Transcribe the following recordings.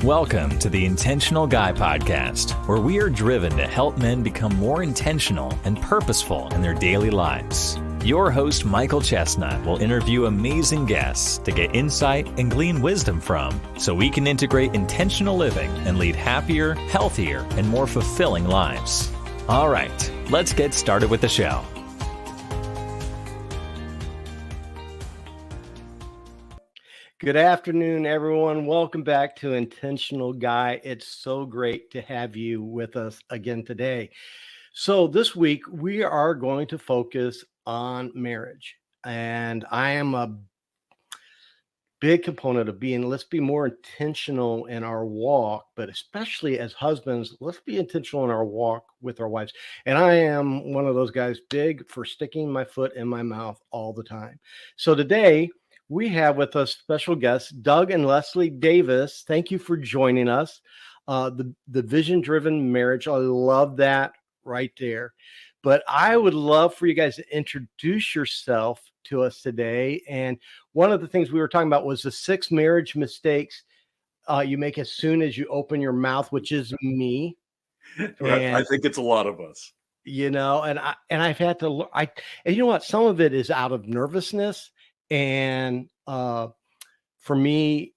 Welcome to the Intentional Guy Podcast, where we are driven to help men become more intentional and purposeful in their daily lives. Your host, Michael Chestnut, will interview amazing guests to get insight and glean wisdom from, so we can integrate intentional living and lead happier, healthier, and more fulfilling lives. All right, let's get started with the show. Good afternoon, everyone. Welcome back to Intentional Guy. It's so great to have you with us again today. So this week, we are going to focus on marriage. And I am a big component of let's be more intentional in our walk, but especially as husbands, let's be intentional in our walk with our wives. And I am one of those guys big for sticking my foot in my mouth all the time. So today, we have with us special guests, Doug and Leslie Davis. Thank you for joining us. The vision-driven marriage. I love that right there. But I would love for you guys to introduce yourself to us today. And one of the things we were talking about was the 6 marriage mistakes you make as soon as you open your mouth, which is me. And I think it's a lot of us. You know, and I've had to. And you know what? Some of it is out of nervousness. And for me,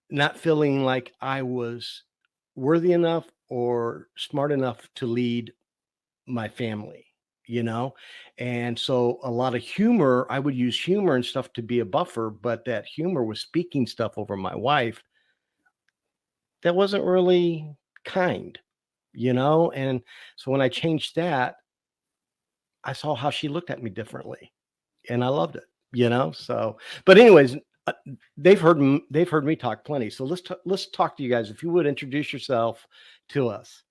not feeling like I was worthy enough or smart enough to lead my family, you know? And so a lot of humor, I would use humor and stuff to be a buffer, but that humor was speaking stuff over my wife that wasn't really kind, you know? And so when I changed that, I saw how she looked at me differently, and I loved it. You know, so, but anyways, they've heard me talk plenty. So let's talk to you guys. If you would introduce yourself to us.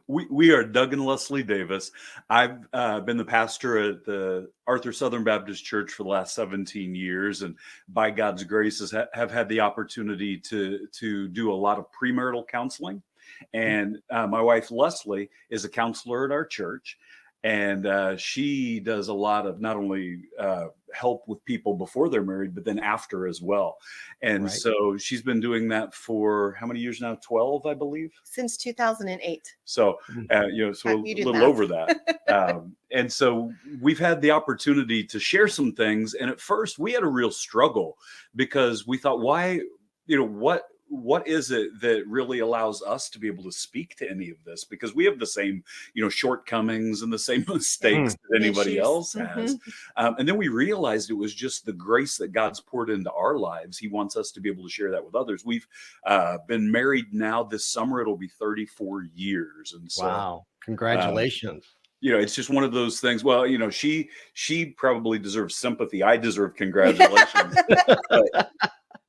We are Doug and Leslie Davis. I've been the pastor at the Arthur Southern Baptist Church for the last 17 years, and by God's grace have had the opportunity to do a lot of premarital counseling. And my wife Leslie is a counselor at our church. And she does a lot of not only help with people before they're married, but then after as well. And right. So she's been doing that for how many years now? 12, I believe. Since 2008. So, so a little over that. And so we've had the opportunity to share some things. And at first we had a real struggle because we thought, what is it that really allows us to be able to speak to any of this? Because we have the same, shortcomings and the same mistakes that anybody else has. And then we realized it was just the grace that God's poured into our lives. He wants us to be able to share that with others. We've been married now this summer. It'll be 34 years. And so, wow, congratulations. It's just one of those things. Well, she probably deserves sympathy. I deserve congratulations.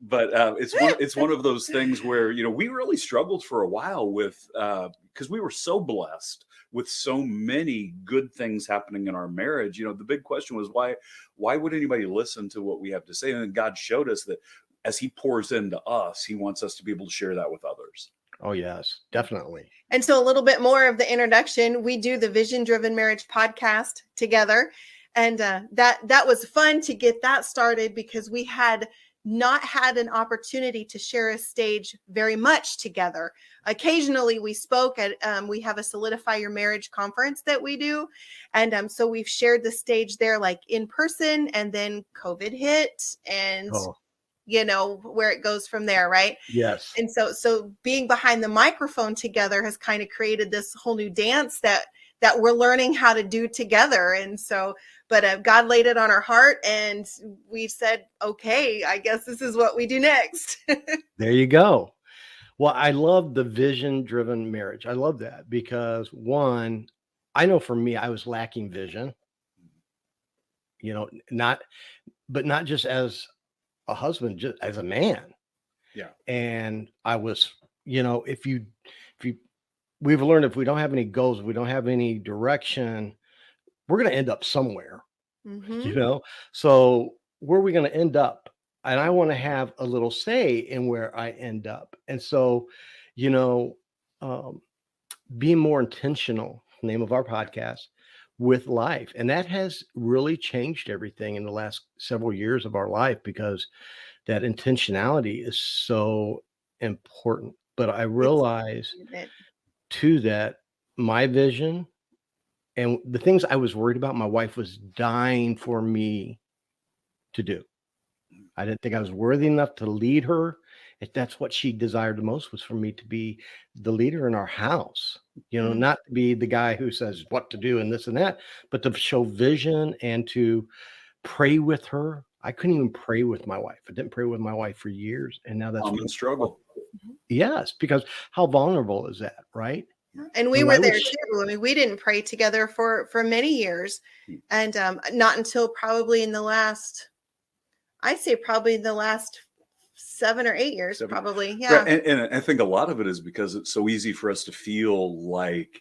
But it's one of those things where, we really struggled for a while with because we were so blessed with so many good things happening in our marriage. The big question was why would anybody listen to what we have to say? And then God showed us that as he pours into us, he wants us to be able to share that with others. Oh, yes, definitely. And so a little bit more of the introduction. We do the Vision Driven Marriage podcast together. And that was fun to get that started because we had not had an opportunity to share a stage very much together. Occasionally we spoke at, we have a Solidify Your Marriage conference that we do. And so we've shared the stage there like in person, and then COVID hit and where it goes from there. Right. Yes. And so being behind the microphone together has kind of created this whole new dance that we're learning how to do together. And so, but God laid it on our heart and we said, okay, I guess this is what we do next. There you go. Well, I love the vision-driven marriage. I love that because one, I know for me, I was lacking vision, not just as a husband, just as a man. Yeah. And I was, we've learned if we don't have any goals, if we don't have any direction, we're going to end up somewhere, So where are we going to end up? And I want to have a little say in where I end up. And so, being more intentional, name of our podcast, with life. And that has really changed everything in the last several years of our life because that intentionality is so important. but I realize too that my vision and the things I was worried about, my wife was dying for me to do. I didn't think I was worthy enough to lead her. If that's what she desired the most, was for me to be the leader in our house, not to be the guy who says what to do and this and that, but to show vision and to pray with her. I couldn't even pray with my wife. I didn't pray with my wife for years. And now that's common struggle. Yes, because how vulnerable is that, right? And we were there too. I mean, we didn't pray together for many years, and not until probably in the last, I'd say probably in the last 7 or 8 years, probably. Yeah. Right. And I think a lot of it is because it's so easy for us to feel like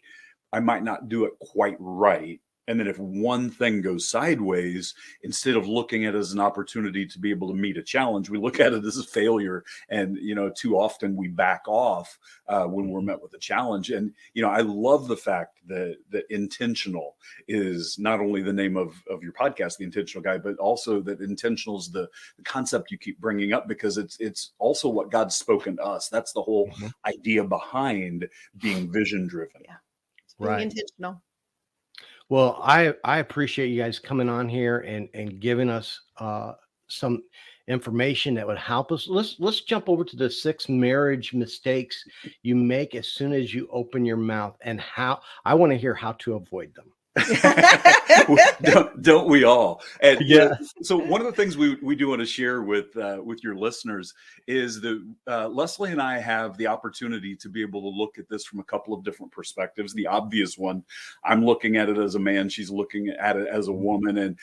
I might not do it quite right. And then if one thing goes sideways, instead of looking at it as an opportunity to be able to meet a challenge, we look at it as a failure. And, too often we back off when we're met with a challenge. And, I love the fact that intentional is not only the name of your podcast, The Intentional Guy, but also that intentional is the concept you keep bringing up, because it's also what God's spoken to us. That's the whole idea behind being vision driven. Yeah. Being intentional. Well, I appreciate you guys coming on here and giving us some information that would help us. Let's jump over to the 6 marriage mistakes you make as soon as you open your mouth, and how I want to hear how to avoid them. don't we all? And so one of the things we do want to share with your listeners is that Leslie and I have the opportunity to be able to look at this from a couple of different perspectives. The obvious one, I'm looking at it as a man, she's looking at it as a woman, and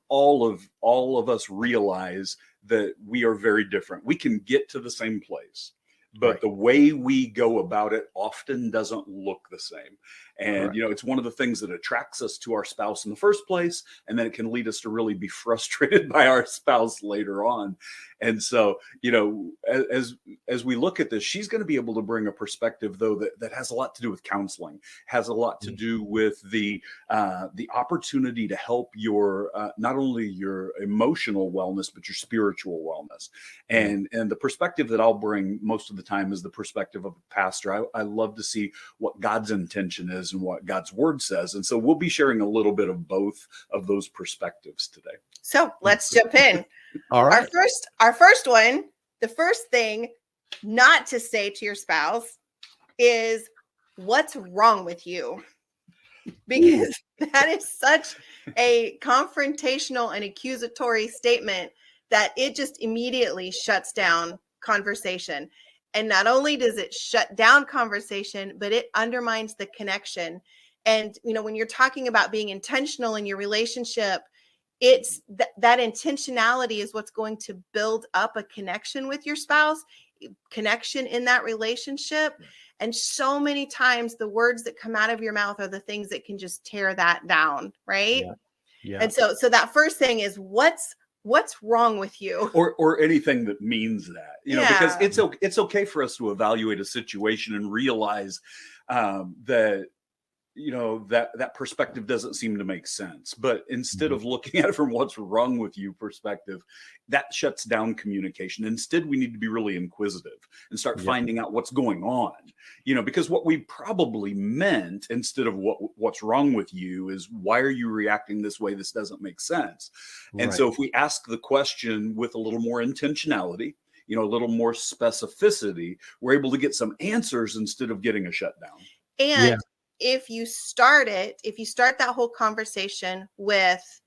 all of us realize that we are very different. We can get to the same place, but the way we go about it often doesn't look the same. And, it's one of the things that attracts us to our spouse in the first place. And then it can lead us to really be frustrated by our spouse later on. And so, as we look at this, she's going to be able to bring a perspective, though, that has a lot to do with counseling, has a lot to do with the opportunity to help your not only your emotional wellness, but your spiritual wellness. And the perspective that I'll bring most of the time is the perspective of a pastor. I love to see what God's intention is and what God's word says. And so we'll be sharing a little bit of both of those perspectives today. So let's jump in. All right. Our first one, the first thing not to say to your spouse is, what's wrong with you? Because that is such a confrontational and accusatory statement that it just immediately shuts down conversation. And not only does it shut down conversation, but it undermines the connection. And, when you're talking about being intentional in your relationship, it's that intentionality is what's going to build up a connection with your spouse, connection in that relationship. And so many times the words that come out of your mouth are the things that can just tear that down. Right. Yeah. And so that first thing is, what's wrong with you, or anything that means that, because it's okay for us to evaluate a situation and realize that that perspective doesn't seem to make sense. But instead of looking at it from what's wrong with you perspective, that shuts down communication. Instead, we need to be really inquisitive and start finding out what's going on, because what we probably meant, instead of what's wrong with you, is why are you reacting this way? This doesn't make sense. And so if we ask the question with a little more intentionality, a little more specificity, we're able to get some answers instead of getting a shutdown. And if you start that whole conversation with,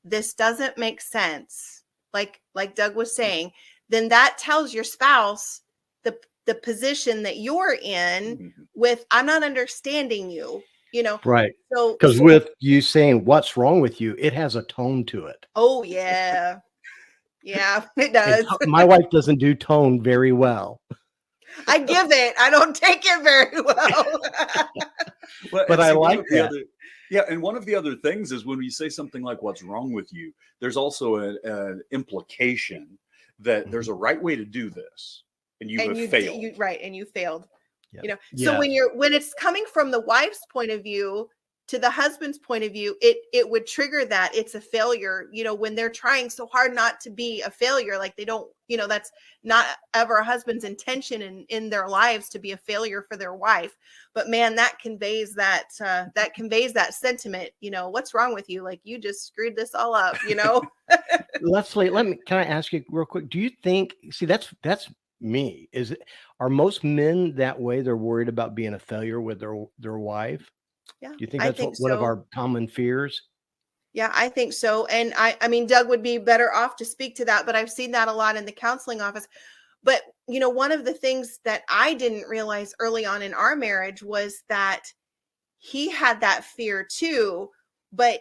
this doesn't make sense, like Doug was saying, then that tells your spouse the position that you're in with, I'm not understanding you, Right. So because with you saying what's wrong with you, it has a tone to it. Oh yeah. Yeah, it does. My wife doesn't do tone very well. I give it. I don't take it very well. But I like that. And one of the other things is when you say something like "what's wrong with you," there's also an implication that there's a right way to do this, and you have failed. And you failed. So when it's coming from the wife's point of view to the husband's point of view, it would trigger that it's a failure. When they're trying so hard not to be a failure, like they don't, that's not ever a husband's intention in their lives to be a failure for their wife. But man, that conveys that sentiment. What's wrong with you? Like, you just screwed this all up. Leslie, can I ask you real quick? Do you think? See, that's me. Are most men that way? They're worried about being a failure with their wife. Yeah, Do you think that's one of our common fears? Yeah, I think so. And I mean, Doug would be better off to speak to that, but I've seen that a lot in the counseling office. But, one of the things that I didn't realize early on in our marriage was that he had that fear too, but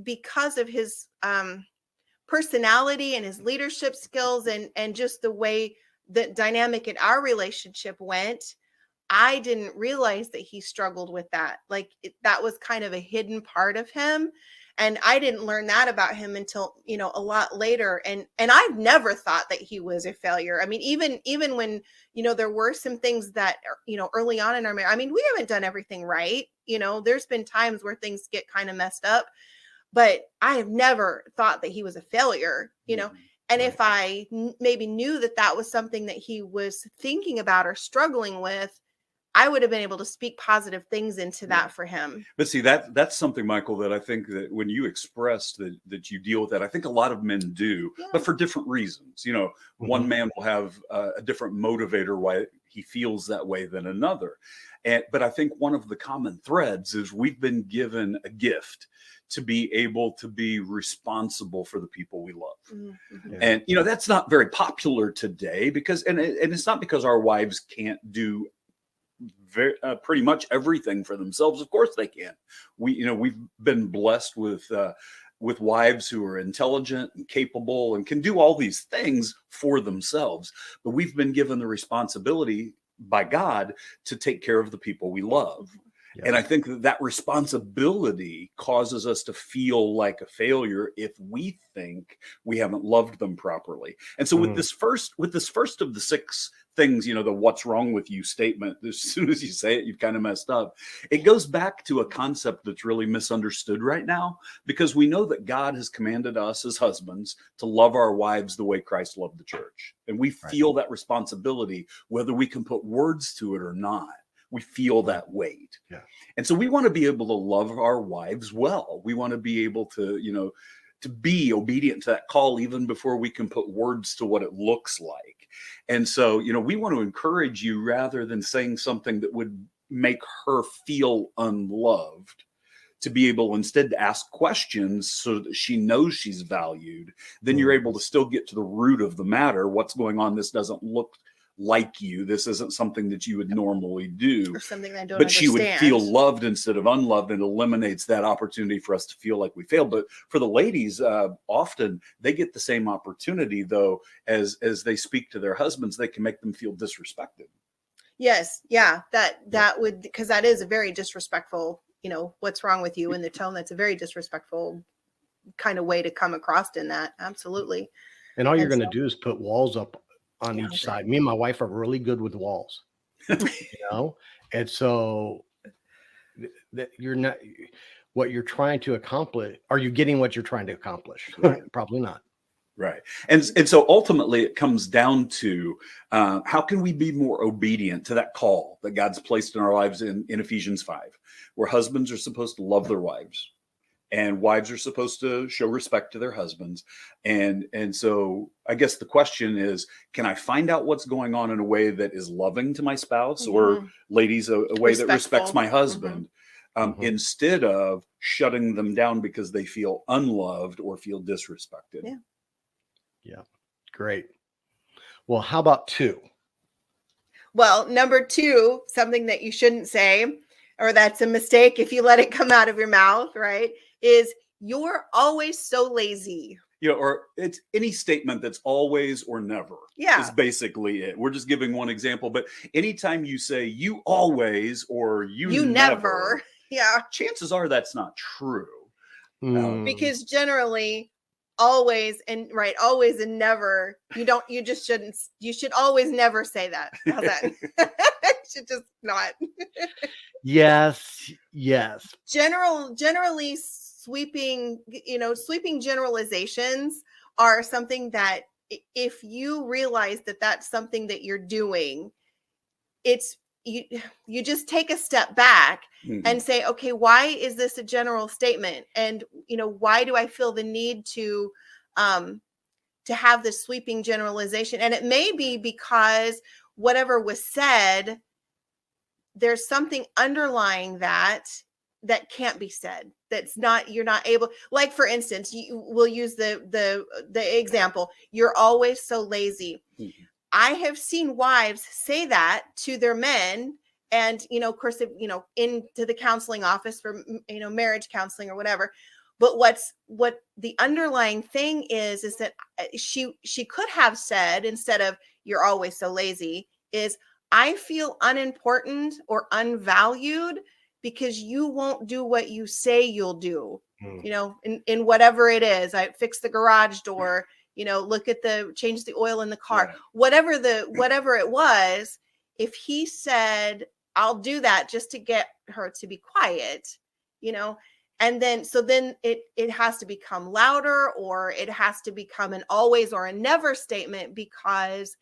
because of his personality and his leadership skills and just the way the dynamic in our relationship went, I didn't realize that he struggled with that. Like, that was kind of a hidden part of him. And I didn't learn that about him until, a lot later. And I've never thought that he was a failure. I mean, even when, there were some things that, early on in our marriage, I mean, we haven't done everything right. There's been times where things get kind of messed up, but I have never thought that he was a failure, And if I maybe knew that was something that he was thinking about or struggling with, I would have been able to speak positive things into that for him. But see, that's something, Michael, that I think that when you express that you deal with that, I think a lot of men do, but for different reasons. One man will have a different motivator why he feels that way than another. But I think one of the common threads is we've been given a gift to be able to be responsible for the people we love. Mm-hmm. And, that's not very popular today because it's not because our wives can't do pretty much everything for themselves. Of course they can. We've been blessed with wives who are intelligent and capable and can do all these things for themselves. But we've been given the responsibility by God to take care of the people we love. Yeah. And I think that responsibility causes us to feel like a failure if we think we haven't loved them properly. And so with this first of the 6 things, the what's wrong with you statement, as soon as you say it, you've kind of messed up. It goes back to a concept that's really misunderstood right now, because we know that God has commanded us as husbands to love our wives the way Christ loved the church. And we feel that responsibility, whether we can put words to it or not. We feel that weight. Yeah. And so we want to be able to love our wives well. We want to be able to, to be obedient to that call even before we can put words to what it looks like. And so, we want to encourage you, rather than saying something that would make her feel unloved, to be able instead to ask questions so that she knows she's valued. Then you're able to still get to the root of the matter. What's going on? This doesn't look like you. This isn't something that you would normally do, or something that I don't but understand. She would feel loved instead of unloved, and eliminates that opportunity for us to feel like we failed. But for the ladies, often they get the same opportunity, though, as they speak to their husbands. They can make them feel disrespected. Yes. Yeah. That would, because that is a very disrespectful, what's wrong with you in the tone. That's a very disrespectful kind of way to come across in that. Absolutely. And all you're going to do is put walls up on each side. Me and my wife are really good with walls, and so that you're not what you're trying to accomplish. Are you getting what you're trying to accomplish? Probably not. Right. And so ultimately it comes down to how can we be more obedient to that call that God's placed in our lives in Ephesians 5, where husbands are supposed to love their wives and wives are supposed to show respect to their husbands. And so I guess the question is, can I find out what's going on in a way that is loving to my spouse, or ladies, a way that respects my husband, instead of shutting them down because they feel unloved or feel disrespected? Yeah. Great. Well, how about 2? Well, number 2, something that you shouldn't say, or that's a mistake if you let it come out of your mouth, right, is you're always so lazy. Or it's any statement that's always or never. Is basically it. We're just giving one example, but anytime you say you always or you never, chances are that's not true. Because generally always and never, you should always never say that. How's that? Should just not. Yes. Generally sweeping generalizations are something that if you realize that that's something that you're doing, you just take a step back and say, okay, why is this a general statement? And, why do I feel the need to have this sweeping generalization? And it may be because whatever was said, there's something underlying that can't be said. You're not able, like, for instance, we'll use the example, you're always so lazy. I have seen wives say that to their men, and, of course, into the counseling office for, marriage counseling or whatever. But what the underlying thing is that she could have said, instead of "you're always so lazy," is "I feel unimportant or unvalued because you won't do what you say you'll do." In whatever it is, I fix the garage door, change the oil in the car, right. Whatever it was. If he said, "I'll do that," just to get her to be quiet, and then it has to become louder, or it has to become an always or a never statement, because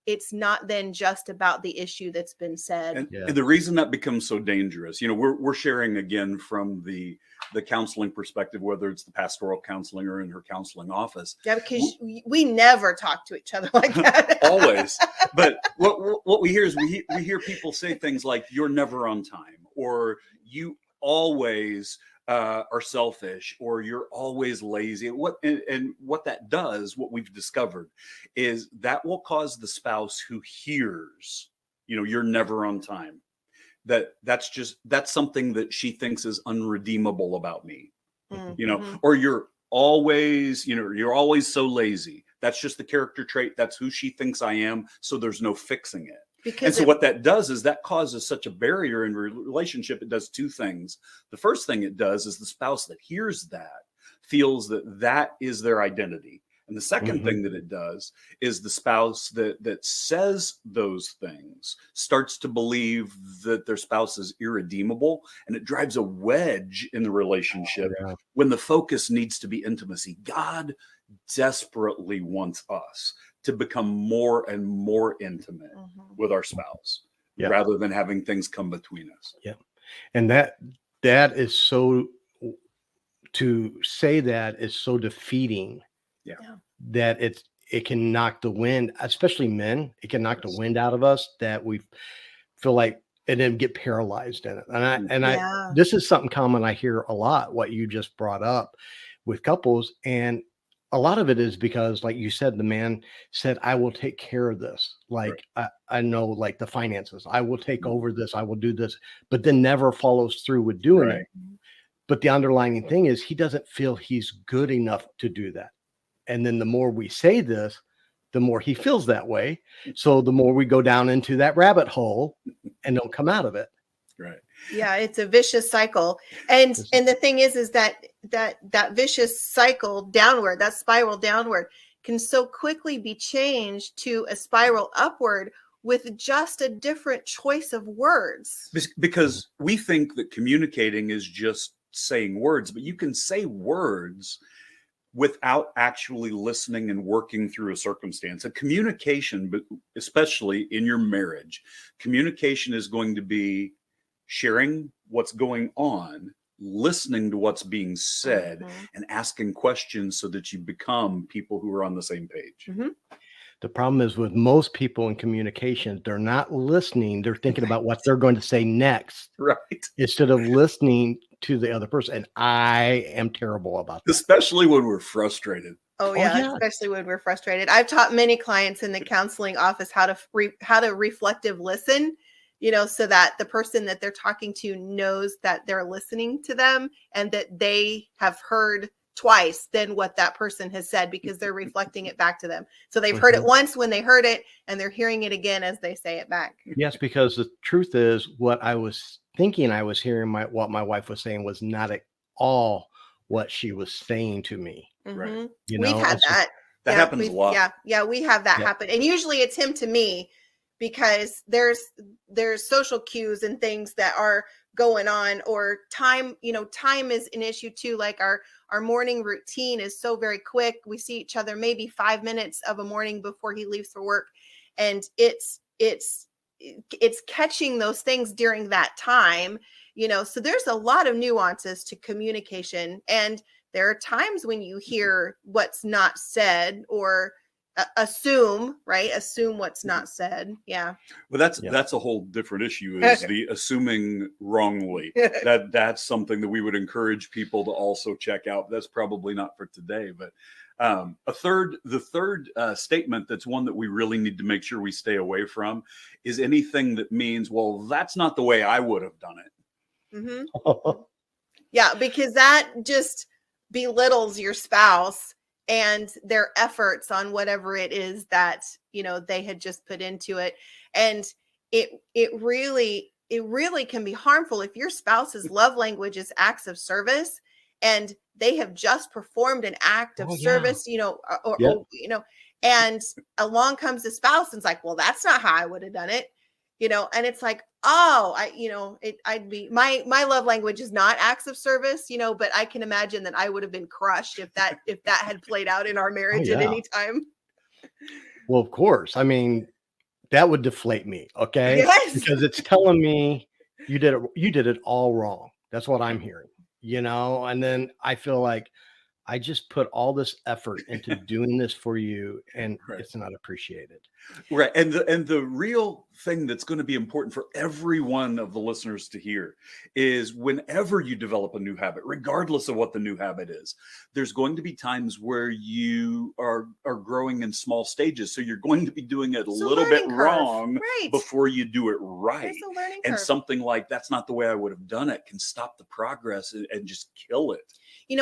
it's not then just about the issue that's been said. And the reason that becomes so dangerous, we're sharing again from the counseling perspective, whether it's the pastoral counseling or in her counseling office. Yeah, because we never talk to each other like that. Always. But what we hear is we hear people say things like, "You're never on time," or "You always are selfish," or "You're always lazy." And what that does, what we've discovered, is that will cause the spouse who hears, "You're never on time," that's something that she thinks is unredeemable about me, or "You're always, you're always so lazy." That's just the character trait. That's who she thinks I am. So there's no fixing it. And so what that does is that causes such a barrier in relationship. It does two things. The first thing it does is the spouse that hears that feels that is their identity. And the second thing that it does is the spouse that says those things starts to believe that their spouse is irredeemable, and it drives a wedge in the relationship when the focus needs to be intimacy. God desperately wants us to become more and more intimate with our spouse rather than having things come between us. Yeah. And that is so, to say that is so defeating. Yeah. That it can knock the wind, especially men. It can knock the wind out of us, that we feel like, and then get paralyzed in it. And this is something common I hear a lot, what you just brought up with couples. And a lot of it is because, like you said, the man said, "I will take care of this." Like, I know, like, the finances, "I will take over this, I will do this," but then never follows through with doing it. But the underlying thing is he doesn't feel he's good enough to do that. And then the more we say this, the more he feels that way. So the more we go down into that rabbit hole and don't come out of it. Right. Yeah, it's a vicious cycle. And the thing is that vicious cycle downward, that spiral downward, can so quickly be changed to a spiral upward with just a different choice of words. Because we think that communicating is just saying words, but you can say words without actually listening and working through a circumstance. A communication, but especially in your marriage, communication is going to be sharing what's going on, listening to what's being said, and asking questions so that you become people who are on the same page. The problem is with most people in communication, they're not listening. They're thinking about what they're going to say next. Right. Instead of listening to the other person. And I am terrible about that. Especially when we're frustrated. Oh yeah, especially when we're frustrated. I've taught many clients in the counseling office how to reflective listen, so that the person that they're talking to knows that they're listening to them and that they have heard twice than what that person has said, because they're reflecting it back to them. So they've heard it once when they heard it, and they're hearing it again as they say it back. Yes, because the truth is, what I was thinking I was hearing, what my wife was saying was not at all what she was saying to me. Right. We've had that. That happens a lot. Yeah, we have that happen. And usually it's him to me, because there's social cues and things that are going on, or time, time is an issue too. Like our morning routine is so very quick. We see each other maybe 5 minutes of a morning before he leaves for work. And it's catching those things during that time, so there's a lot of nuances to communication. And there are times when you hear what's not said, or assume what's not said. Yeah. Well, that's a whole different issue, is the assuming wrongly. That's something that we would encourage people to also check out. That's probably not for today, but the third statement, that's one that we really need to make sure we stay away from, is anything that means, well, that's not the way I would have done it. Mm-hmm. Yeah, because that just belittles your spouse and their efforts on whatever it is that, they had just put into it. And it really can be harmful if your spouse's love language is acts of service, and they have just performed an act of service, and along comes the spouse and it's like, well, that's not how I would have done it, and it's like, I'd be, my love language is not acts of service, but I can imagine that I would have been crushed if that had played out in our marriage at any time. Well, of course. I mean, that would deflate me. Okay. Yes. Because it's telling me you did it all wrong. That's what I'm hearing, and then I feel like I just put all this effort into doing this for you, and it's not appreciated. Right. And the real thing that's going to be important for every one of the listeners to hear is, whenever you develop a new habit, regardless of what the new habit is, there's going to be times where you are growing in small stages. So you're going to be doing it a little bit wrong before you do it right. And something like, that's not the way I would have done it, can stop the progress and just kill it.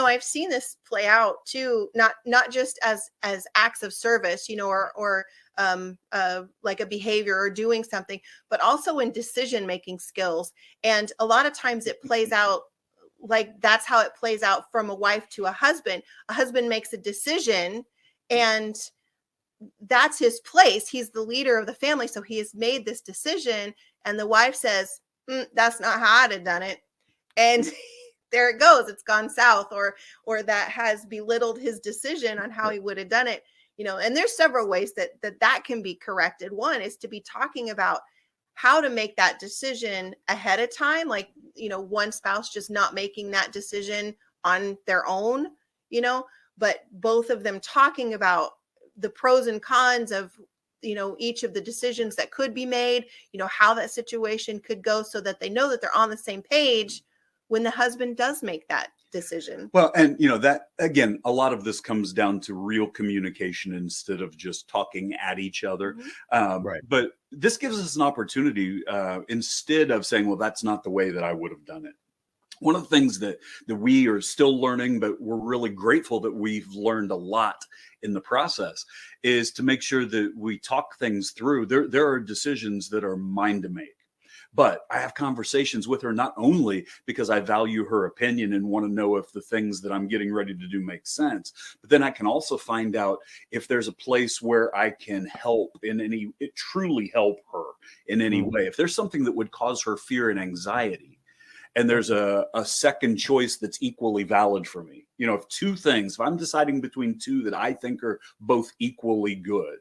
I've seen this play out too, not just as acts of service, or like a behavior or doing something, but also in decision-making skills. And a lot of times it plays out like, that's how it plays out from a wife to a husband. A husband makes a decision, and that's his place. He's the leader of the family. So he has made this decision, and the wife says, that's not how I'd have done it. And there it goes. It's gone south, or that has belittled his decision on how he would have done it. And there's several ways that can be corrected. One is to be talking about how to make that decision ahead of time. Like, one spouse just not making that decision on their own, but both of them talking about the pros and cons of, each of the decisions that could be made, how that situation could go, so that they know that they're on the same page when the husband does make that decision. Well, and that, again, a lot of this comes down to real communication instead of just talking at each other. Right. But this gives us an opportunity, instead of saying, well, that's not the way that I would have done it. One of the things that we are still learning, but we're really grateful that we've learned a lot in the process, is to make sure that we talk things through. There are decisions that are mine to make. But I have conversations with her, not only because I value her opinion and want to know if the things that I'm getting ready to do make sense, but then I can also find out if there's a place where I can truly help her in any way. If there's something that would cause her fear and anxiety, and there's a second choice that's equally valid for me. If I'm deciding between two that I think are both equally good,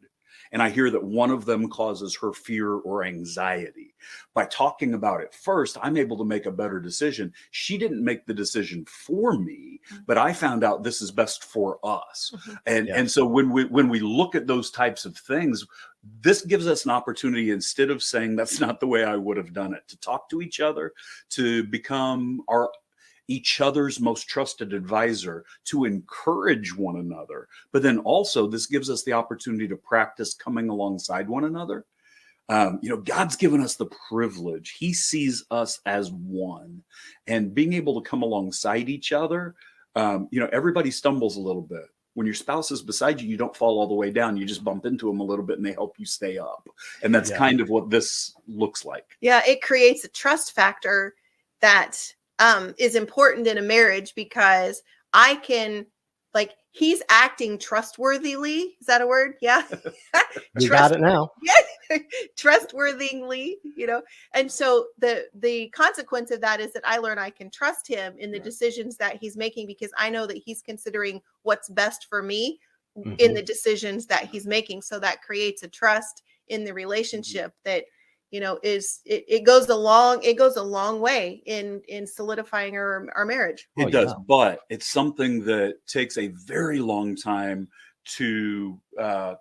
and I hear that one of them causes her fear or anxiety, by talking about it first, I'm able to make a better decision. She didn't make the decision for me, but I found out this is best for us. And so when we look at those types of things, this gives us an opportunity, instead of saying that's not the way I would have done it, to talk to each other, to become each other's most trusted advisor, to encourage one another. But then also, this gives us the opportunity to practice coming alongside one another. God's given us the privilege. He sees us as one, and being able to come alongside each other. Everybody stumbles a little bit. When your spouse is beside you, you don't fall all the way down. You just bump into them a little bit, and they help you stay up. And that's kind of what this looks like. Yeah, it creates a trust factor that is important in a marriage, because I can, like, he's acting trustworthily. Is that a word? Yeah. You got it now. Yeah. Trustworthily, and so the consequence of that is that I learn I can trust him in the decisions that he's making, because I know that he's considering what's best for me in the decisions that he's making. So that creates a trust in the relationship that it goes a long way in solidifying our marriage. It does, but it's something that takes a very long time to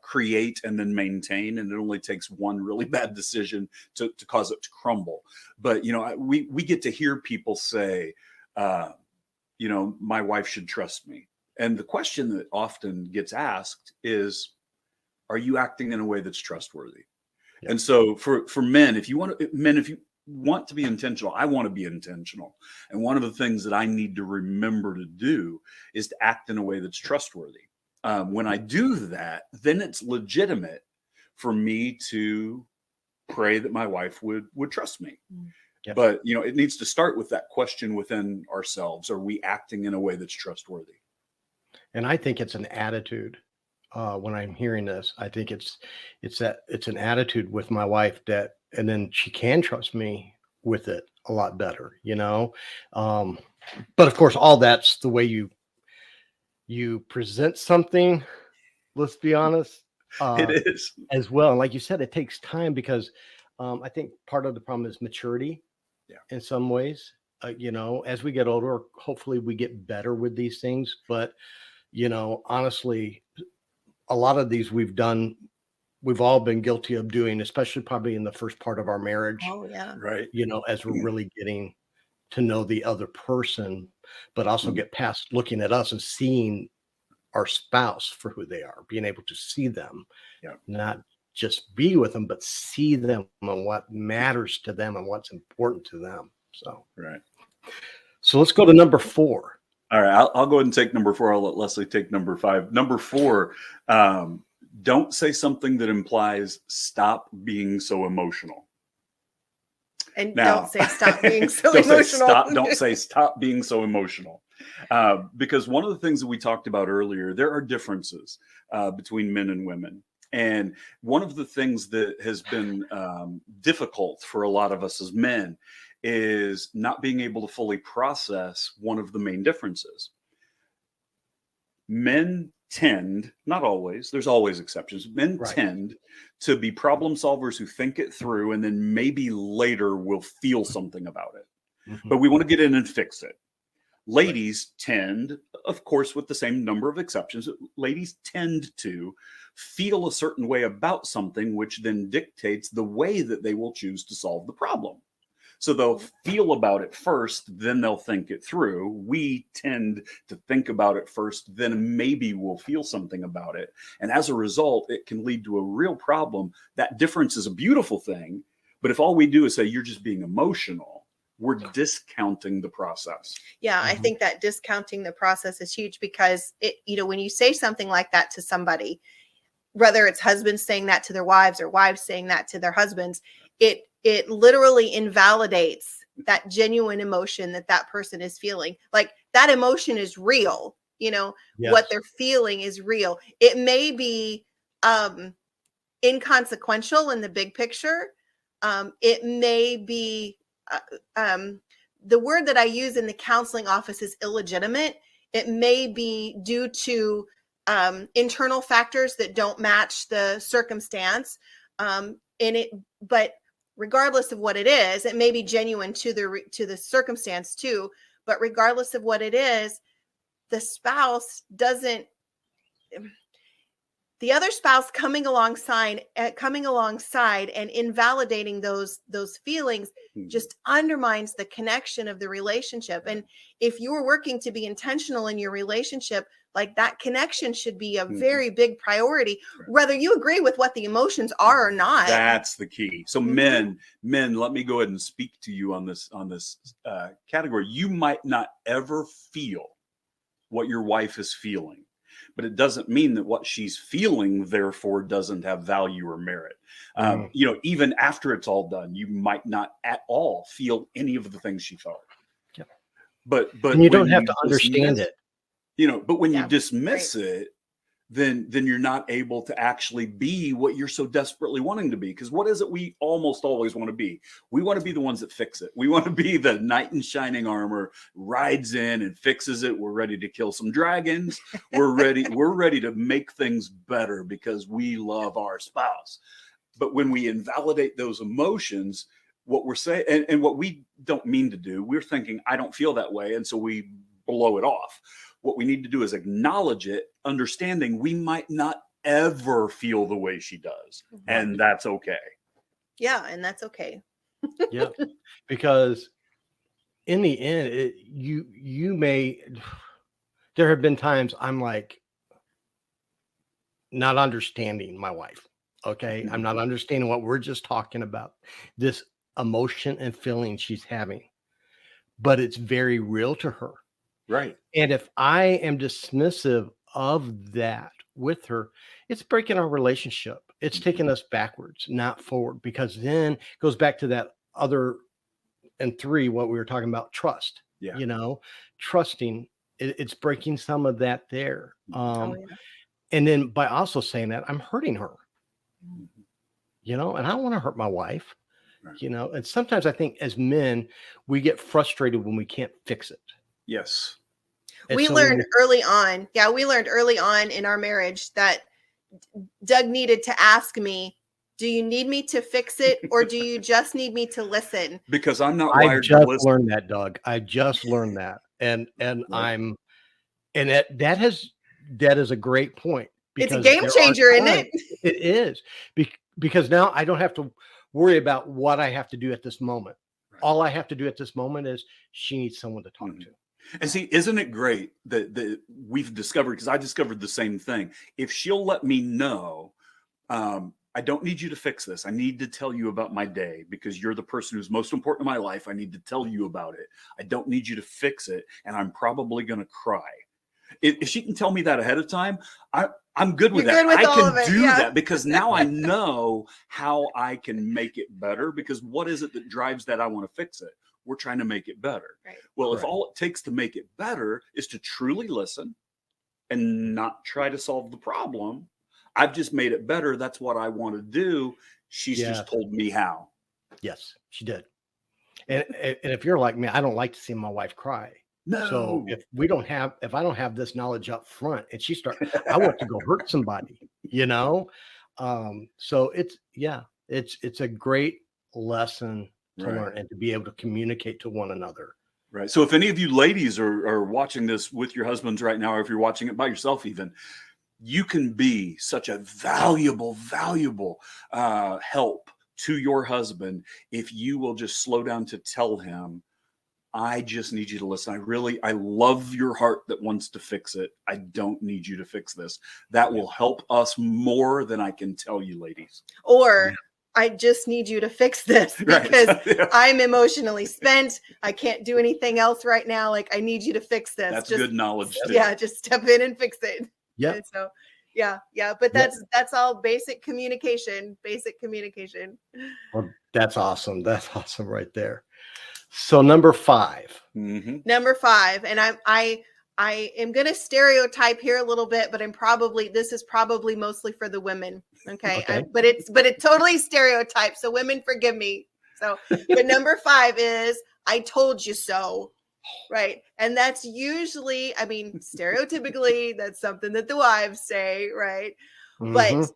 create and then maintain, and it only takes one really bad decision to cause it to crumble. But we get to hear people say, my wife should trust me, and the question that often gets asked is, are you acting in a way that's trustworthy? Yep. And so for men, if you want to be intentional, I want to be intentional, and one of the things that I need to remember to do is to act in a way that's trustworthy. When I do that, then it's legitimate for me to pray that my wife would trust me. Yep. But, it needs to start with that question within ourselves. Are we acting in a way that's trustworthy? And I think it's an attitude. When I'm hearing this, I think it's an attitude with my wife and then she can trust me with it a lot better, but of course, all that's the way you present something, let's be honest. It is as well. And like you said, it takes time, because I think part of the problem is maturity. Yeah. In some ways, as we get older, hopefully we get better with these things. But, honestly, a lot of these we've all been guilty of doing, especially probably in the first part of our marriage. Oh, yeah. Right. As we're really getting to know the other person, but also get past looking at us and seeing our spouse for who they are, being able to see them, not just be with them, but see them and what matters to them and what's important to them. So, right. So let's go to number 4. All right. I'll go ahead and take number 4. I'll let Leslie take number 5. Number 4, don't say something that implies stop being so emotional. And don't say stop being so emotional. Don't say stop being so emotional. Because one of the things that we talked about earlier, there are differences between men and women. And one of the things that has been difficult for a lot of us as men is not being able to fully process one of the main differences. Men tend, not always, there's always exceptions, men tend to be problem solvers who think it through and then maybe later will feel something about it. But we want to get in and fix it. Ladies tend, of course, with the same number of exceptions, ladies tend to feel a certain way about something, which then dictates the way that they will choose to solve the problem. So they'll feel about it first, then they'll think it through. We tend to think about it first, then maybe we'll feel something about it. And as a result, it can lead to a real problem. That difference is a beautiful thing. But if all we do is say, you're just being emotional, we're discounting the process. Yeah, I think that discounting the process is huge, because when you say something like that to somebody, whether it's husbands saying that to their wives or wives saying that to their husbands, it literally invalidates that genuine emotion that person is feeling. Like, that emotion is real, what they're feeling is real. It may be inconsequential in the big picture. It may be the word that I use in the counseling office is illegitimate. It may be due to internal factors that don't match the circumstance. But regardless of what it is, it may be genuine to the circumstance too. But regardless of what it is, the other spouse coming alongside and invalidating those feelings just undermines the connection of the relationship. And if you are working to be intentional in your relationship, like, that connection should be a very big priority, whether you agree with what the emotions are or not. That's the key. So men, let me go ahead and speak to you on this category. You might not ever feel what your wife is feeling, but it doesn't mean that what she's feeling, therefore, doesn't have value or merit. Even after it's all done, you might not at all feel any of the things she felt. Yeah. But and you don't have to understand it. But when you dismiss it, then you're not able to actually be what you're so desperately wanting to be. Because what is it we almost always want to be? We want to be the ones that fix it. We want to be the knight in shining armor, rides in and fixes it. We're ready to kill some dragons. We're ready to make things better because we love our spouse. But when we invalidate those emotions, what we're saying, and what we don't mean to do, we're thinking, I don't feel that way. And so we blow it off. What we need to do is acknowledge it, understanding we might not ever feel the way she does. And that's okay. Yeah. And that's okay. Yeah. Because in the end, there have been times I'm like not understanding my wife. Okay. I'm not understanding what we're just talking about, this emotion and feeling she's having, but it's very real to her. Right. And if I am dismissive of that with her, it's breaking our relationship. It's taking us backwards, not forward, because then it goes back to that other and 3, what we were talking about, trust. Yeah. Trusting, it's breaking some of that there. And then by also saying that, I'm hurting her, and I don't want to hurt my wife, and sometimes I think as men, we get frustrated when we can't fix it. Yes. We learned early on. Yeah, we learned early on in our marriage that Doug needed to ask me, do you need me to fix it or do you just need me to listen? Because I'm not wired to listen. I just learned that, Doug. I just learned that. And that is a great point. It's a game changer, isn't it? It is. Because now I don't have to worry about what I have to do at this moment. Right. All I have to do at this moment is she needs someone to talk to. And see, isn't it great that we've discovered, because I discovered the same thing. If she'll let me know, I don't need you to fix this. I need to tell you about my day because you're the person who's most important in my life. I need to tell you about it. I don't need you to fix it. And I'm probably going to cry. If she can tell me that ahead of time, I'm good with that. I can do that because now I know how I can make it better, because what is it that drives that I want to fix it? We're trying to make it better. Right. Well, if all it takes to make it better is to truly listen and not try to solve the problem, I've just made it better. That's what I want to do. She's just told me how. Yes, she did. And if you're like me, I don't like to see my wife cry. No. So if I don't have this knowledge up front and I want to go hurt somebody, So it's a great lesson to learn and to be able to communicate to one another. Right. So if any of you ladies are watching this with your husbands right now, or if you're watching it by yourself, even, you can be such a valuable help to your husband if you will just slow down to tell him, I just need you to listen. I love your heart that wants to fix it. I don't need you to fix this. That will help us more than I can tell you, ladies. Or I just need you to fix this because I'm emotionally spent. I can't do anything else right now. Like, I need you to fix this. That's good knowledge too. Yeah, just step in and fix it. Yeah. And so but that's all basic communication. Well, that's awesome. That's awesome right there. So number 5. Mm-hmm. Number 5, and I am going to stereotype here a little bit, but this is probably mostly for the women. Okay. But it totally stereotypes. So women, forgive me. So, but number 5 is, I told you so. Right. And that's usually, stereotypically, that's something that the wives say. Right. Mm-hmm. But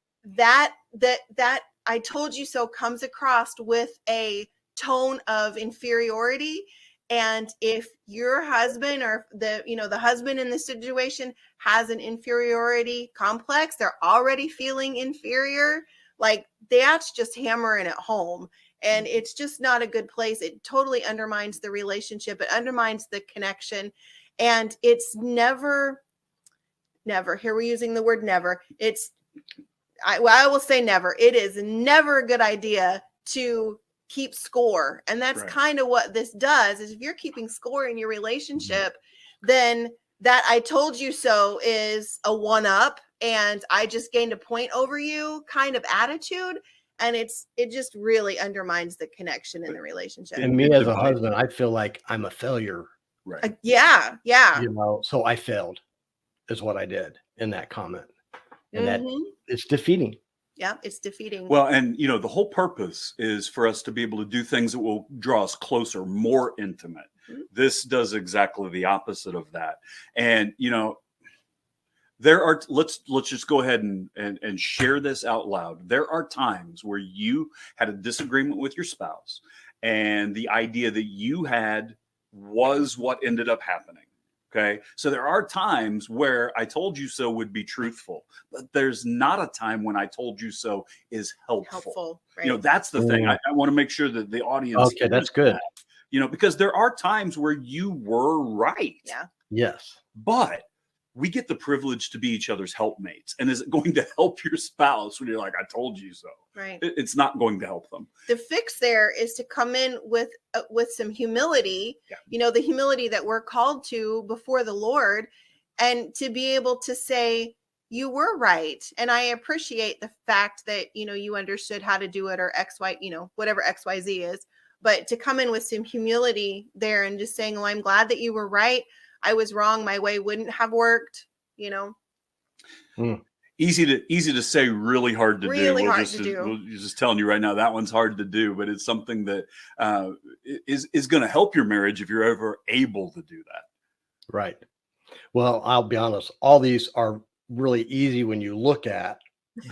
that I told you so comes across with a tone of inferiority. And if your husband or the husband in the situation has an inferiority complex, they're already feeling inferior, like that's just hammering it home. And it's just not a good place. It totally undermines the relationship. It undermines the connection. And it's never, here we're using the word never. I will say never. It is never a good idea to keep score. And that's kind of what this does, is if you're keeping score in your relationship, then that I told you so is a 1-up and I just gained a point over you kind of attitude. And it just really undermines the connection in the relationship. And me as a husband, I feel like I'm a failure. Right. Yeah. So I failed. is what I did in that comment. And Mm-hmm. that it's defeating. Yeah, it's defeating. Well, and the whole purpose is for us to be able to do things that will draw us closer, more intimate. Mhm. This does exactly the opposite of that. And there are, let's just go ahead and share this out loud. There are times where you had a disagreement with your spouse, and the idea that you had was what ended up happening. Okay. So there are times where I told you so would be truthful, but there's not a time when I told you so is helpful. Right? That's the thing. I want to make sure that the audience. Okay, that's good. Because there are times where you were right. Yeah. Yes. But we get the privilege to be each other's helpmates. And is it going to help your spouse when you're like, I told you so? Right. It's not going to help them. The fix there is to come in with some humility, Yeah. The humility that we're called to before the Lord, and to be able to say, you were right. And I appreciate the fact that, you understood how to do it, or X, Y, whatever XYZ is, but to come in with some humility there and just saying, oh, I'm glad that you were right. I was wrong. My way wouldn't have worked, Easy to say, really hard to do. We're just telling you right now, that one's hard to do, but it's something that is going to help your marriage if you're ever able to do that. Right. Well, I'll be honest. All these are really easy when you look at,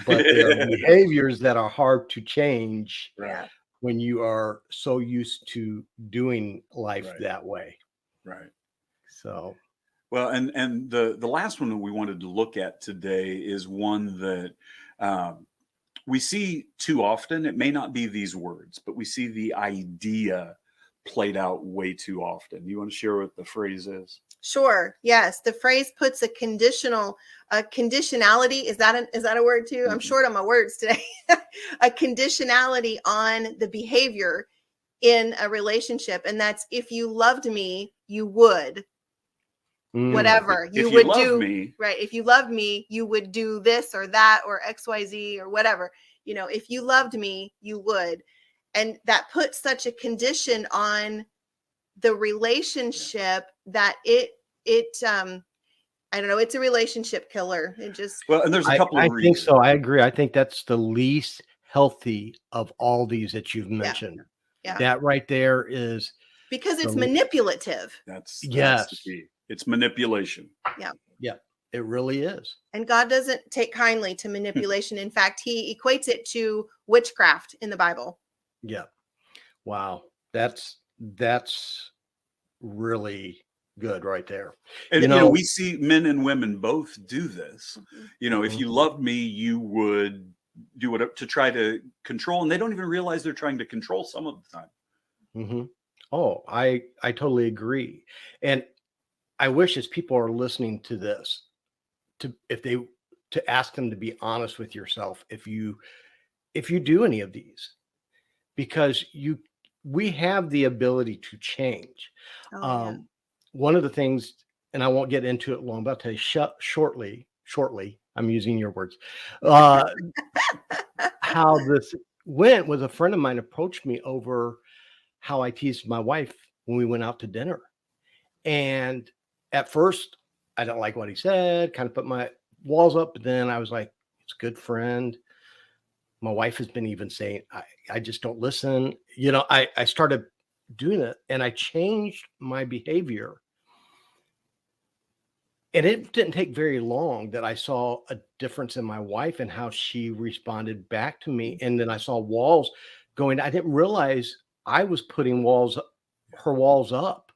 but there are behaviors that are hard to change. Right. When you are so used to doing life that way. Right. So, well, and the last one that we wanted to look at today is one that we see too often. It may not be these words, but we see the idea played out way too often. You want to share what the phrase is? Sure. Yes. The phrase puts a conditionality. Is that a word too? I'm short on my words today. A conditionality on the behavior in a relationship. And that's, if you loved me, you would, whatever you would do. Me. Right. If you loved me, you would do this or that or XYZ or whatever. If you loved me, you would. And that puts such a condition on the relationship that it I don't know, it's a relationship killer. It just, well, and there's a couple of reasons. I think so. I agree. I think that's the least healthy of all these that you've mentioned. Yeah. That right there is because it's manipulative. That's yes. The key. It's manipulation. Yeah. Yeah. It really is. And God doesn't take kindly to manipulation. In fact, he equates it to witchcraft in the Bible. Yeah. Wow. That's really good right there. And we see men and women both do this. Mm-hmm. If you loved me, you would do it to try to control, and they don't even realize they're trying to control some of the time. Mm-hmm. Oh, I totally agree. And I wish, as people are listening to this, to ask them to be honest with yourself if you do any of these, because we have the ability to change. One of the things, and I won't get into it long, but I'll tell you shortly, I'm using your words, how this went was a friend of mine approached me over how I teased my wife when we went out to dinner. And at first I didn't like what he said, kind of put my walls up, but then I was like, it's a good friend. My wife has been even saying, I just don't listen. I started doing it, and I changed my behavior. And it didn't take very long that I saw a difference in my wife and how she responded back to me. And then I saw walls going. I didn't realize I was putting her walls up,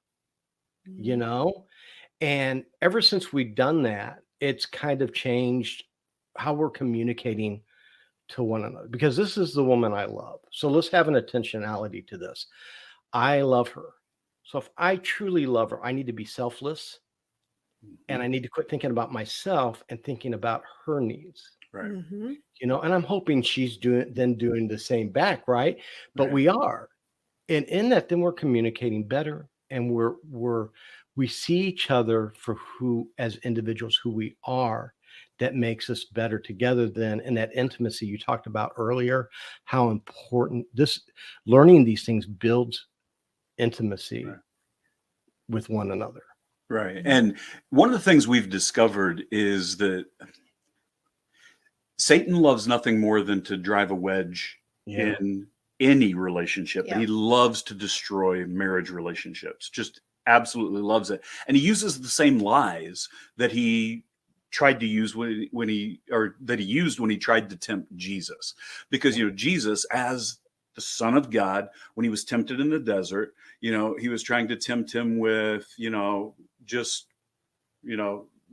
and ever since we've done that, it's kind of changed how we're communicating to one another, because this is the woman I love. So let's have an intentionality to this. I love her. So if I truly love her, I need to be selfless, and I need to quit thinking about myself and thinking about her needs. Right. Mm-hmm. And I'm hoping she's doing the same back. Right. But we are. And in that, then we're communicating better, and we see each other for as individuals, who we are. That makes us better together. Then in that intimacy you talked about earlier, how important learning these things builds intimacy with one another. Right. And one of the things we've discovered is that Satan loves nothing more than to drive a wedge in any relationship, but he loves to destroy marriage relationships. Just absolutely loves it. And he uses the same lies that he tried to use when he used when he tried to tempt Jesus. Because, Jesus, as the Son of God, when he was tempted in the desert, he was trying to tempt him with, just,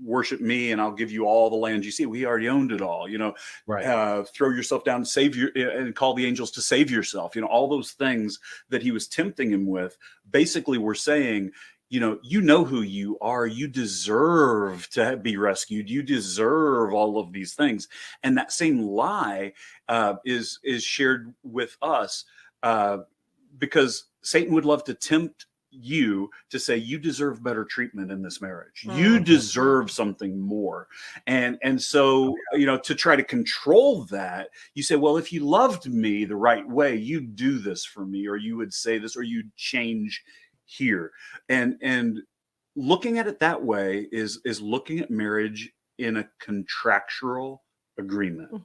worship me and I'll give you all the land you see. We already owned it all, throw yourself down, and call the angels to save yourself. All those things that he was tempting him with basically were saying, you know who you are. You deserve to be rescued. You deserve all of these things. And that same lie is shared with us because Satan would love to tempt you to say you deserve better treatment in this marriage. You deserve something more. And so, to try to control that, you say, well, if you loved me the right way, you'd do this for me, or you would say this, or you'd change here. And looking at it that way is looking at marriage in a contractual agreement.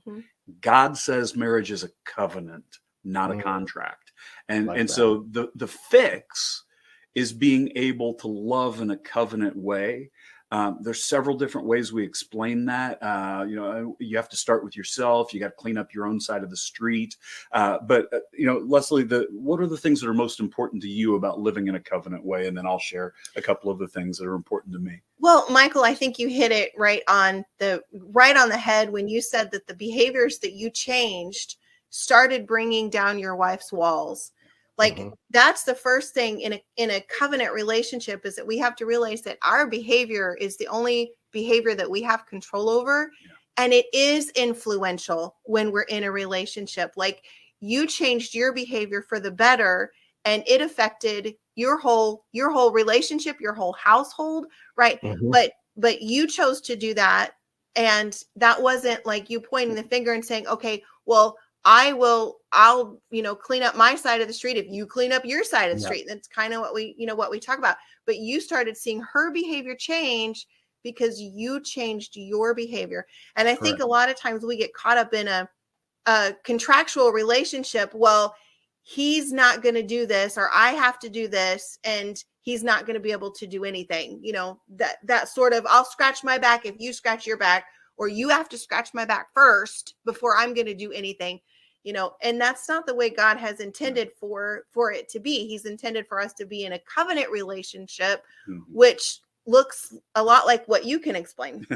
God says marriage is a covenant, not a contract. And so the fix is being able to love in a covenant way. There's several different ways we explain that. You have to start with yourself. You got to clean up your own side of the street. But Leslie, what are the things that are most important to you about living in a covenant way? And then I'll share a couple of the things that are important to me. Well, Michael, I think you hit it right on the head when you said that the behaviors that you changed started bringing down your wife's walls. That's the first thing in a covenant relationship, is that we have to realize that our behavior is the only behavior that we have control over. And it is influential when we're in a relationship. Like, you changed your behavior for the better, and it affected your whole relationship, your whole household. Right. But you chose to do that. And that wasn't like you pointing the finger and saying, okay, well, I'll clean up my side of the street if you clean up your side of the street. That's kind of what we talk about. But you started seeing her behavior change because you changed your behavior. And I think a lot of times we get caught up in a contractual relationship. Well, he's not going to do this, or I have to do this, and he's not going to be able to do anything. That sort of, I'll scratch my back if you scratch your back, or you have to scratch my back first before I'm going to do anything. And that's not the way God has intended for it to be. He's intended for us to be in a covenant relationship, which looks a lot like what you can explain.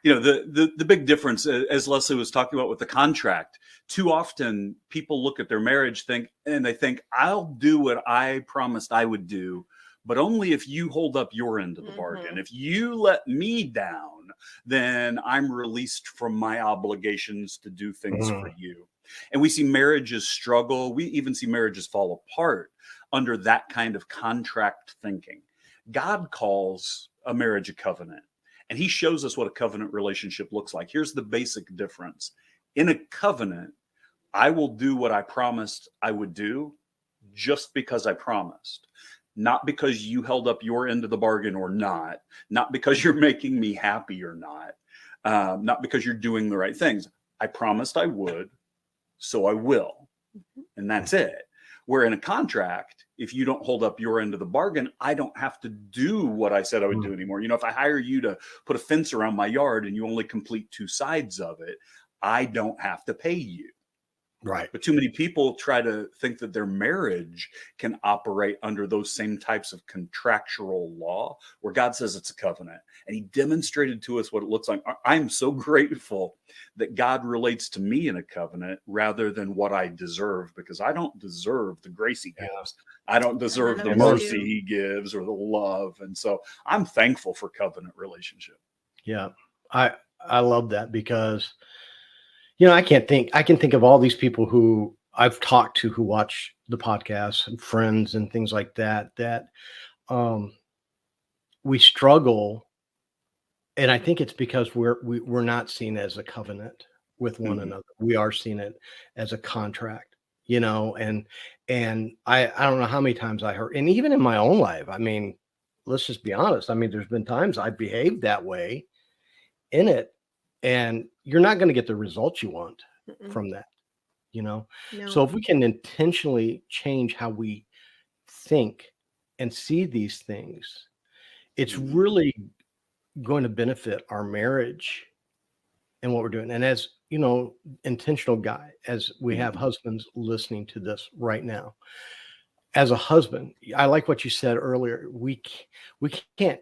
The big difference, as Leslie was talking about with the contract, too often people look at their marriage and they think, I'll do what I promised I would do, but only if you hold up your end of the bargain. If you let me down, then I'm released from my obligations to do things for you. And we see marriages struggle. We even see marriages fall apart under that kind of contract thinking. God calls a marriage a covenant, and he shows us what a covenant relationship looks like. Here's the basic difference. In a covenant, I will do what I promised I would do just because I promised. Not because you held up your end of the bargain or not because you're making me happy or not because you're doing the right things. I promised I would, so I will. And that's it. Where in a contract, if you don't hold up your end of the bargain, I don't have to do what I said I would do anymore. If I hire you to put a fence around my yard and you only complete two sides of it, I don't have to pay you. Right. But too many people try to think that their marriage can operate under those same types of contractual law, where God says it's a covenant. And he demonstrated to us what it looks like. I'm so grateful that God relates to me in a covenant rather than what I deserve, because I don't deserve the grace he gives. I don't deserve the mercy he gives or the love. And so I'm thankful for covenant relationship. Yeah. I love that, because I can think of all these people who I've talked to who watch the podcast, and friends and things like that we struggle. And I think it's because we're not seen as a covenant with one another. We are seen it as a contract, and I don't know how many times I heard, and even in my own life, I mean, let's just be honest. I mean, there's been times I behaved that way in it, and you're not going to get the results you want from that, No. So if we can intentionally change how we think and see these things, it's really going to benefit our marriage and what we're doing. And as intentional guy, as we have husbands listening to this right now, as a husband, I like what you said earlier. We can't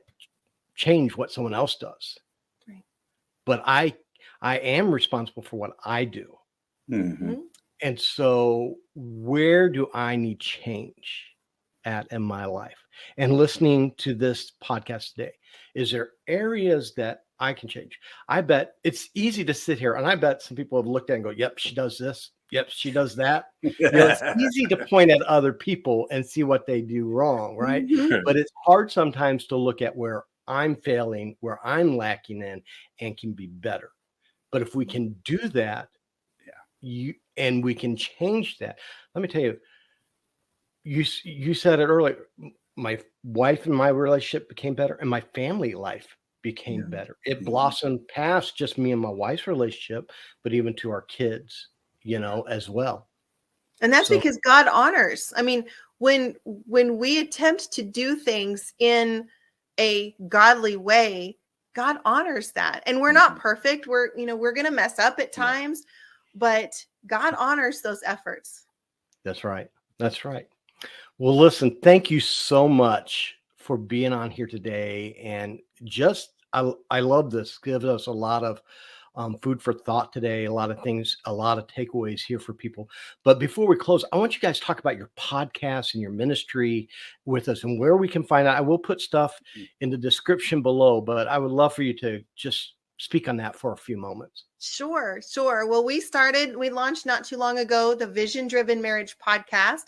change what someone else does, right? But I am responsible for what I do. And so where do I need change at in my life? And listening to this podcast today, is there areas that I can change? I bet it's easy to sit here, and I bet some people have looked at it and go, yep, she does this. Yep, she does that. It's easy to point at other people and see what they do wrong, right? But it's hard sometimes to look at where I'm failing, where I'm lacking in, and can be better. But if we can do that, and we can change that. Let me tell you, you said it earlier. My wife and my relationship became better, and my family life became better. It blossomed past just me and my wife's relationship, but even to our kids, as well. And that's because God honors. I mean, when we attempt to do things in a godly way, God honors that. And we're not perfect. We're going to mess up at times, but God honors those efforts. That's right. That's right. Well, listen, thank you so much for being on here today. And I love this. Gives us a lot of food for thought today, a lot of things, a lot of takeaways here for people. But before we close, I want you guys to talk about your podcast and your ministry with us and where we can find out. I will put stuff in the description below, but I would love for you to just speak on that for a few moments. Sure. Well, we launched not too long ago, the Vision Driven Marriage Podcast.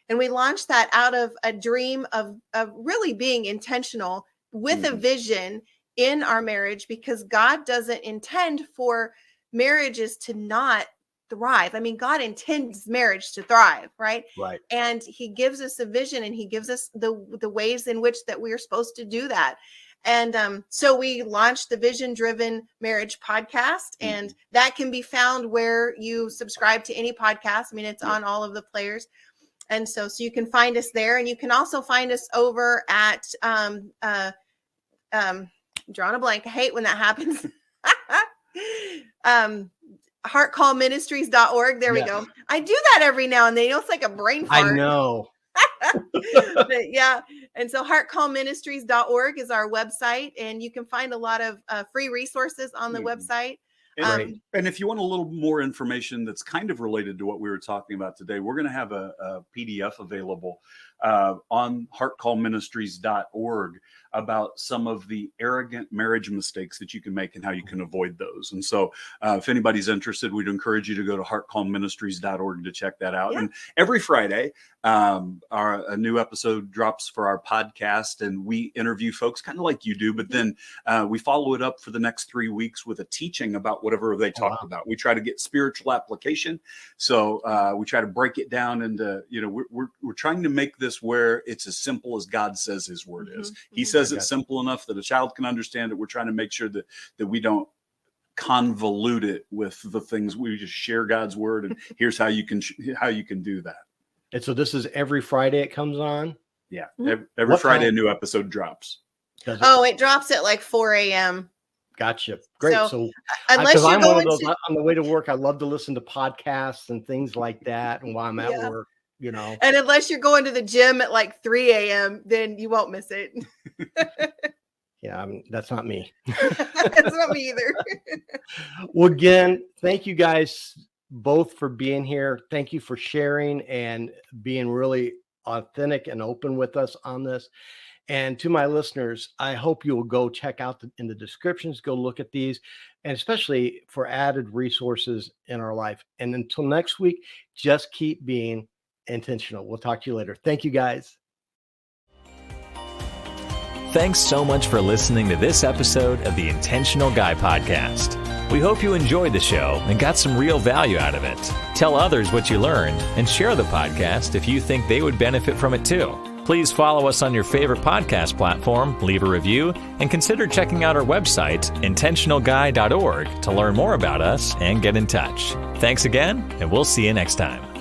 And we launched that out of a dream of really being intentional with a vision in our marriage, because God doesn't intend for marriages to not thrive. I mean, God intends marriage to thrive, right? Right. And he gives us a vision, and he gives us the ways in which that we are supposed to do that. And so we launched the Vision Driven Marriage Podcast, and that can be found where you subscribe to any podcast. I mean, it's on all of the players. And so you can find us there, and you can also find us over at drawing a blank. I hate when that happens. heartcallministries.org. There we go. I do that every now and then. It's like a brain fart. I know. But yeah. And so heartcallministries.org is our website, and you can find a lot of free resources on the website. And if you want a little more information that's kind of related to what we were talking about today, we're going to have a PDF available on heartcallministries.org about some of the arrogant marriage mistakes that you can make and how you can avoid those. And so if anybody's interested, we'd encourage you to go to heartcallministries.org to check that out. Yeah. And every Friday, a new episode drops for our podcast, and we interview folks kind of like you do, but then we follow it up for the next 3 weeks with a teaching about whatever they talked about. We try to get spiritual application. So we try to break it down into, we're trying to make this where it's as simple as God says his word is. He says it's simple enough that a child can understand it. We're trying to make sure that we don't convolute it with the things. We just share God's word, and here's how you can do that. And so this is every Friday it comes on? Yeah. Every Friday a new episode drops. It drops at like 4 a.m. Gotcha. Great. So unless you're I'm going one of those, on the way to work, I love to listen to podcasts and things like that. And while I'm at work, And unless you're going to the gym at like 3 a.m., then you won't miss it. Yeah, that's not me. That's not me either. Well, again, thank you guys both for being here. Thank you for sharing and being really authentic and open with us on this. And to my listeners, I hope you will go check out in the descriptions, go look at these, and especially for added resources in our life. And until next week, just keep being intentional. We'll talk to you later. Thank you, guys. Thanks so much for listening to this episode of the Intentional Guy Podcast. We hope you enjoyed the show and got some real value out of it. Tell others what you learned and share the podcast if you think they would benefit from it too. Please follow us on your favorite podcast platform, leave a review, and consider checking out our website, intentionalguy.org, to learn more about us and get in touch. Thanks again, and we'll see you next time.